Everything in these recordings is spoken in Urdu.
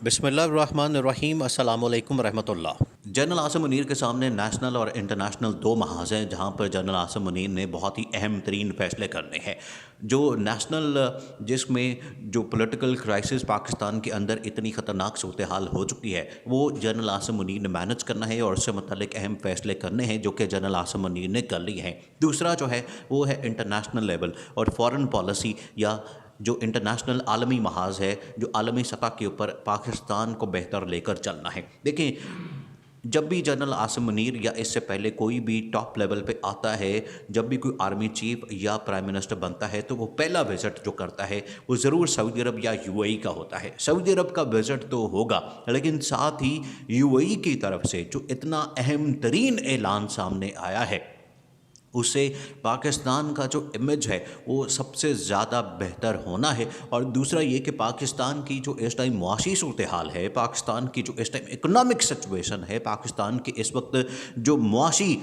بسم اللہ الرحمن الرحیم، السلام علیکم ورحمۃ اللہ۔ جنرل عاصم منیر کے سامنے نیشنل اور انٹرنیشنل دو محاذ ہیں جہاں پر جنرل عاصم منیر نے بہت ہی اہم ترین فیصلے کرنے ہیں۔ جو نیشنل جس میں جو پولیٹیکل کرائسس پاکستان کے اندر اتنی خطرناک صورتحال ہو چکی ہے، وہ جنرل عاصم منیر نے مینج کرنا ہے اور اس سے متعلق اہم فیصلے کرنے ہیں جو کہ جنرل عاصم منیر نے کر لی ہیں۔ دوسرا جو ہے وہ ہے انٹرنیشنل لیول اور فارن پالیسی، یا جو انٹرنیشنل عالمی محاذ ہے، جو عالمی سطح کے اوپر پاکستان کو بہتر لے کر چلنا ہے۔ دیکھیں، جب بھی جنرل عاصم منیر یا اس سے پہلے کوئی بھی ٹاپ لیول پہ آتا ہے، جب بھی کوئی آرمی چیف یا پرائم منسٹر بنتا ہے، تو وہ پہلا وزٹ جو کرتا ہے وہ ضرور سعودی عرب یا یو اے ای کا ہوتا ہے۔ سعودی عرب کا وزٹ تو ہوگا، لیکن ساتھ ہی یو اے ای کی طرف سے جو اتنا اہم ترین اعلان سامنے آیا ہے، اس سے پاکستان کا جو امیج ہے وہ سب سے زیادہ بہتر ہونا ہے۔ اور دوسرا یہ کہ پاکستان کی جو اس ٹائم معاشی صورتحال ہے، پاکستان کی جو اس ٹائم اکنامک سچویشن ہے، پاکستان کے اس وقت جو معاشی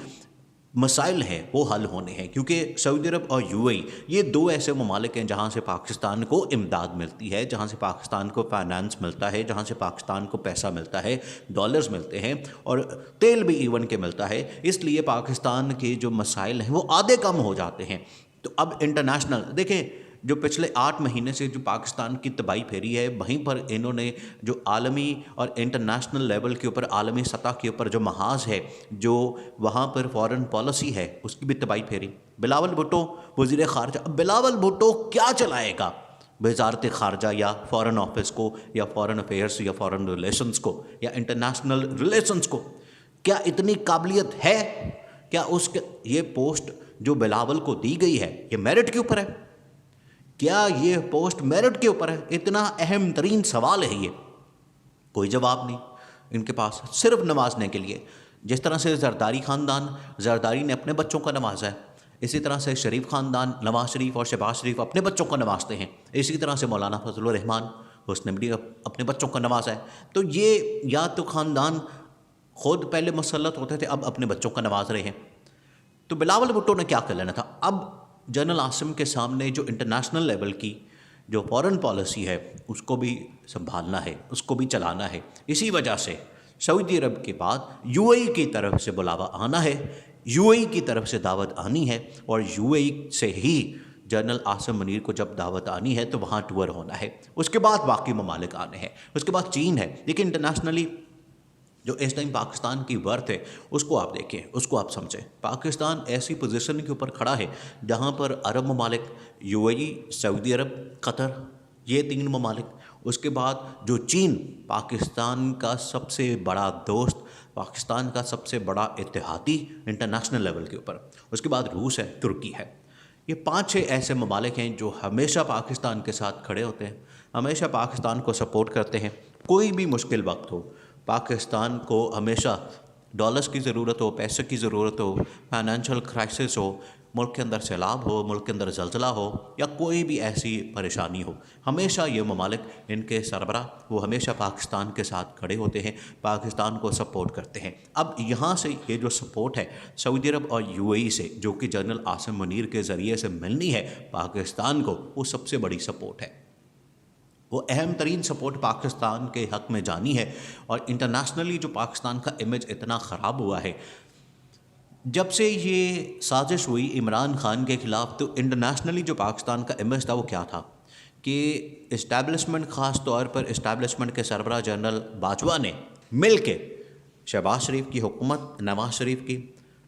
مسائل ہیں وہ حل ہونے ہیں، کیونکہ سعودی عرب اور یو اے ای یہ دو ایسے ممالک ہیں جہاں سے پاکستان کو امداد ملتی ہے، جہاں سے پاکستان کو فائنانس ملتا ہے، جہاں سے پاکستان کو پیسہ ملتا ہے، ڈالرز ملتے ہیں اور تیل بھی ایون کے ملتا ہے۔ اس لیے پاکستان کے جو مسائل ہیں وہ آدھے کم ہو جاتے ہیں۔ تو اب انٹرنیشنل دیکھیں، جو پچھلے 8 مہینے سے جو پاکستان کی تباہی پھیری ہے، وہیں پر انہوں نے جو عالمی اور انٹرنیشنل لیول کے اوپر، عالمی سطح کے اوپر جو محاذ ہے، جو وہاں پر فارن پالیسی ہے، اس کی بھی تباہی پھیری۔ بلاول بھٹو وزیر خارجہ، اب بلاول بھٹو کیا چلائے گا وزارت خارجہ یا فارن آفس کو یا فارن افیئرس یا فارن ریلیشنز کو یا انٹرنیشنل ریلیشنز کو؟ کیا اتنی قابلیت ہے؟ کیا اس کے یہ پوسٹ جو بلاول کو دی گئی ہے یہ میرٹ کے اوپر ہے؟ کیا یہ پوسٹ میرٹ کے اوپر ہے؟ اتنا اہم ترین سوال ہے، یہ کوئی جواب نہیں ان کے پاس، صرف نوازنے کے لیے۔ جس طرح سے زرداری خاندان، زرداری نے اپنے بچوں کا نوازا ہے، اسی طرح سے شریف خاندان، نواز شریف اور شہباز شریف اپنے بچوں کو نوازتے ہیں، اسی طرح سے مولانا فضل الرحمان، اس نے بھی اپنے بچوں کو نوازا ہے۔ تو یہ یا تو خاندان خود پہلے مسلط ہوتے تھے، اب اپنے بچوں کا نواز رہے ہیں۔ تو بلاول بھٹو نے کیا کر لینا تھا؟ اب جنرل عاصم کے سامنے جو انٹرنیشنل لیول کی جو فارن پالیسی ہے اس کو بھی سنبھالنا ہے، اس کو بھی چلانا ہے۔ اسی وجہ سے سعودی عرب کے بعد یو اے ای کی طرف سے بلاوا آنا ہے، یو اے ای کی طرف سے دعوت آنی ہے، اور یو اے ای سے ہی جنرل عاصم منیر کو جب دعوت آنی ہے تو وہاں ٹور ہونا ہے، اس کے بعد باقی ممالک آنے ہیں، اس کے بعد چین ہے۔ لیکن انٹرنیشنلی جو اس ٹائم پاکستان کی ورتھ ہے اس کو آپ دیکھیں، اس کو آپ سمجھیں۔ پاکستان ایسی پوزیشن کے اوپر کھڑا ہے جہاں پر عرب ممالک، یو اے ای، سعودی عرب، قطر، یہ 3 ممالک، اس کے بعد جو چین، پاکستان کا سب سے بڑا دوست، پاکستان کا سب سے بڑا اتحادی انٹرنیشنل لیول کے اوپر، اس کے بعد روس ہے، ترکی ہے۔ یہ 5-6 ایسے ممالک ہیں جو ہمیشہ پاکستان کے ساتھ کھڑے ہوتے ہیں، ہمیشہ پاکستان کو سپورٹ کرتے ہیں۔ کوئی بھی مشکل وقت ہو، پاکستان کو ہمیشہ ڈالرز کی ضرورت ہو، پیسے کی ضرورت ہو، فائنینشیل کرائسس ہو، ملک کے اندر سیلاب ہو، ملک کے اندر زلزلہ ہو، یا کوئی بھی ایسی پریشانی ہو، ہمیشہ یہ ممالک، ان کے سربراہ، وہ ہمیشہ پاکستان کے ساتھ کھڑے ہوتے ہیں، پاکستان کو سپورٹ کرتے ہیں۔ اب یہاں سے یہ جو سپورٹ ہے سعودی عرب اور یو اے ای سے، جو کہ جنرل عاصم منیر کے ذریعے سے ملنی ہے پاکستان کو، وہ سب سے بڑی سپورٹ ہے، وہ اہم ترین سپورٹ پاکستان کے حق میں جانی ہے۔ اور انٹرنیشنلی جو پاکستان کا امیج اتنا خراب ہوا ہے، جب سے یہ سازش ہوئی عمران خان کے خلاف، تو انٹرنیشنلی جو پاکستان کا امیج تھا وہ کیا تھا کہ اسٹیبلشمنٹ، خاص طور پر اسٹیبلشمنٹ کے سربراہ جنرل باجوہ نے مل کے شہباز شریف کی حکومت، نواز شریف کی،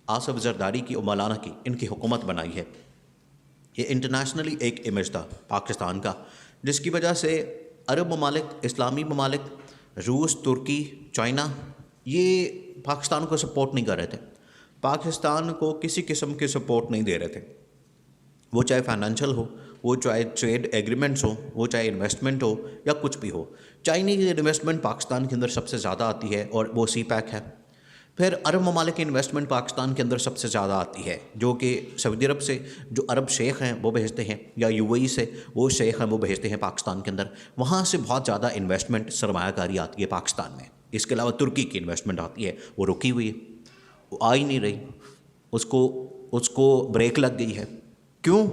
آصف زرداری کی اور مولانا کی، ان کی حکومت بنائی ہے۔ یہ انٹرنیشنلی ایک امیج تھا پاکستان کا، جس کی وجہ سے عرب ممالک، اسلامی ممالک، روس، ترکی، چائنا، یہ پاکستان کو سپورٹ نہیں کر رہے تھے، پاکستان کو کسی قسم کے سپورٹ نہیں دے رہے تھے، وہ چاہے فائنینشیل ہو، وہ چاہے ٹریڈ ایگریمنٹس ہو، وہ چاہے انویسٹمنٹ ہو یا کچھ بھی ہو۔ چائنیز انویسٹمنٹ پاکستان کے اندر سب سے زیادہ آتی ہے اور وہ سی پیک ہے۔ پھر عرب ممالک کی انویسٹمنٹ پاکستان کے اندر سب سے زیادہ آتی ہے، جو کہ سعودی عرب سے جو عرب شیخ ہیں وہ بھیجتے ہیں، یا یو اے ای سے وہ شیخ ہیں وہ بھیجتے ہیں پاکستان کے اندر، وہاں سے بہت زیادہ انویسٹمنٹ، سرمایہ کاری آتی ہے پاکستان میں۔ اس کے علاوہ ترکی کی انویسٹمنٹ آتی ہے، وہ رکی ہوئی ہے، وہ آ ہی نہیں رہی، اس کو بریک لگ گئی ہے۔ کیوں؟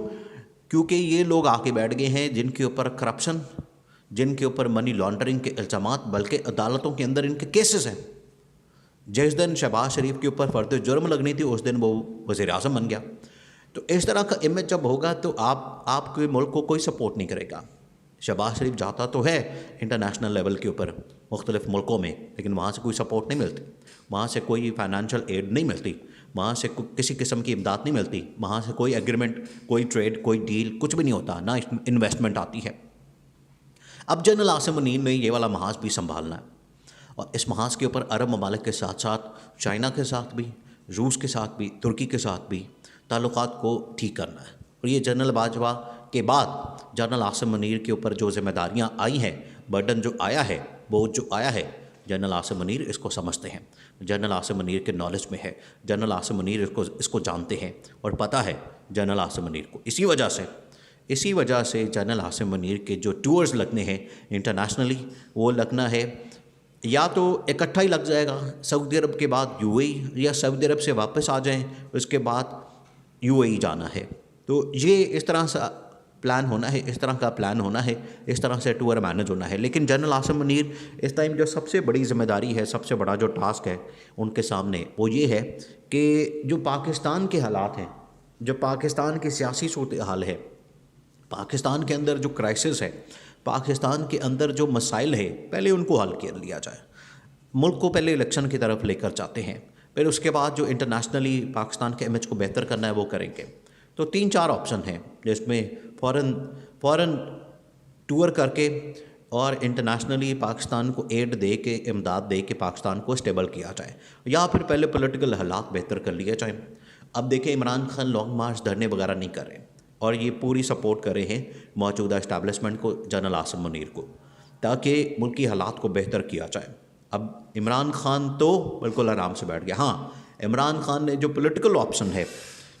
کیونکہ یہ لوگ آ کے بیٹھ گئے ہیں جن کے اوپر کرپشن، جن کے اوپر منی لانڈرنگ کے الزامات بلکہ عدالتوں کے اندر ان کے کیسز ہیں. جس دن شہباز شریف کے اوپر فرد جرم لگنی تھی اس دن وہ وزیر اعظم بن گیا. تو اس طرح کا امیج جب ہوگا تو آپ کے ملک کو کوئی سپورٹ نہیں کرے گا. شہباز شریف جاتا تو ہے انٹرنیشنل لیول کے اوپر مختلف ملکوں میں، لیکن وہاں سے کوئی سپورٹ نہیں ملتی، وہاں سے کوئی فائنینشیل ایڈ نہیں ملتی، وہاں سے کسی قسم کی امداد نہیں ملتی، وہاں سے کوئی ایگریمنٹ، کوئی ٹریڈ، کوئی ڈیل، کچھ بھی نہیں ہوتا، نہ انویسٹمنٹ آتی ہے. اب جنرل عاصم منیر نے یہ والا محاذ بھی سنبھالنا ہے، اور اس محاذ کے اوپر عرب ممالک کے ساتھ ساتھ چائنا کے ساتھ بھی، روس کے ساتھ بھی، ترکی کے ساتھ بھی تعلقات کو ٹھیک کرنا ہے. اور یہ جنرل باجوہ کے بعد جنرل عاصم منیر کے اوپر جو ذمہ داریاں آئی ہیں، برڈن جو آیا ہے، بوجھ جو آیا ہے، جنرل عاصم منیر اس کو سمجھتے ہیں، جنرل عاصم منیر کے نالج میں ہے، جنرل عاصم منیر اس کو جانتے ہیں اور پتہ ہے جنرل عاصم منیر کو. اسی وجہ سے جنرل عاصم منیر کے جو ٹورز لگنے ہیں انٹرنیشنلی، وہ لگنا ہے یا تو اکٹھا ہی لگ جائے گا، سعودی عرب کے بعد یو اے ای، یا سعودی عرب سے واپس آ جائیں اس کے بعد یو اے ای جانا ہے. تو یہ اس طرح سے پلان ہونا ہے، اس طرح کا پلان ہونا ہے، اس طرح سے ٹور مینج ہونا ہے. لیکن جنرل عاصم منیر اس ٹائم جو سب سے بڑی ذمہ داری ہے، سب سے بڑا جو ٹاسک ہے ان کے سامنے، وہ یہ ہے کہ جو پاکستان کے حالات ہیں، جو پاکستان کی سیاسی صورتحال ہے، پاکستان کے اندر جو کرائسس ہے، پاکستان کے اندر جو مسائل ہے، پہلے ان کو حل کر لیا جائے. ملک کو پہلے الیکشن کی طرف لے کر جاتے ہیں، پھر اس کے بعد جو انٹرنیشنلی پاکستان کے امیج کو بہتر کرنا ہے وہ کریں گے. تو 3-4 آپشن ہیں جس میں فوراً ٹور کر کے اور انٹرنیشنلی پاکستان کو ایڈ دے کے، امداد دے کے پاکستان کو اسٹیبل کیا جائے، یا پھر پہلے پولیٹیکل حالات بہتر کر لیے جائیں. اب دیکھیں عمران خان لانگ مارچ، دھرنے وغیرہ نہیں کر رہے اور یہ پوری سپورٹ کر رہے ہیں موجودہ اسٹیبلشمنٹ کو، جنرل عاصم منیر کو، تاکہ ملکی حالات کو بہتر کیا جائے. اب عمران خان تو بالکل آرام سے بیٹھ گیا. ہاں، عمران خان نے جو پولیٹیکل آپشن ہے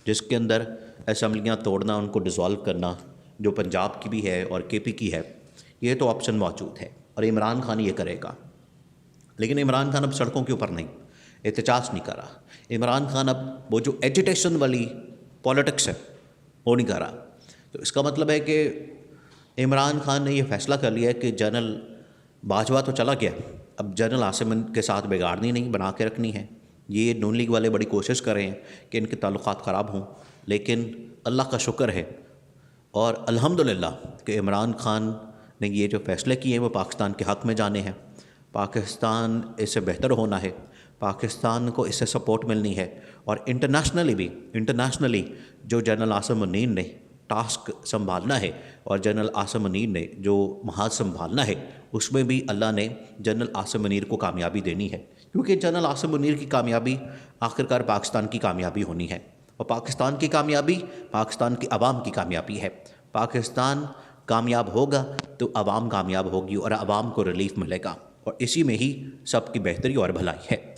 جس کے اندر اسمبلیاں توڑنا، ان کو ڈیزالو کرنا، جو پنجاب کی بھی ہے اور کے پی کی ہے، یہ تو آپشن موجود ہے اور عمران خان یہ کرے گا. لیکن عمران خان اب سڑکوں کے اوپر نہیں احتجاج نہیں کر رہا. عمران خان اب وہ جو ایجیٹیشن والی پولیٹکس ہے وہ نہیں کر رہا. تو اس کا مطلب ہے کہ عمران خان نے یہ فیصلہ کر لیا ہے کہ جنرل باجوہ تو چلا گیا، اب جنرل عاصم کے ساتھ بگاڑنی نہیں، بنا کے رکھنی ہے. یہ نون لیگ والے بڑی کوشش کر رہے ہیں کہ ان کے تعلقات خراب ہوں، لیکن اللہ کا شکر ہے اور الحمدللہ کہ عمران خان نے یہ جو فیصلے کیے ہیں وہ پاکستان کے حق میں جانے ہیں. پاکستان اس سے بہتر ہونا ہے، پاکستان کو اس سے سپورٹ ملنی ہے. اور انٹرنیشنلی جو جنرل عاصم منیر نے ٹاسک سنبھالنا ہے اور جنرل عاصم منیر نے جو محاذ سنبھالنا ہے، اس میں بھی اللہ نے جنرل عاصم منیر کو کامیابی دینی ہے، کیونکہ جنرل عاصم منیر کی کامیابی آخرکار پاکستان کی کامیابی ہونی ہے. اور پاکستان کی کامیابی پاکستان کی عوام کی کامیابی ہے. پاکستان کامیاب ہوگا تو عوام کامیاب ہوگی اور عوام کو ریلیف ملے گا، اور اسی میں ہی سب کی بہتری اور بھلائی ہے.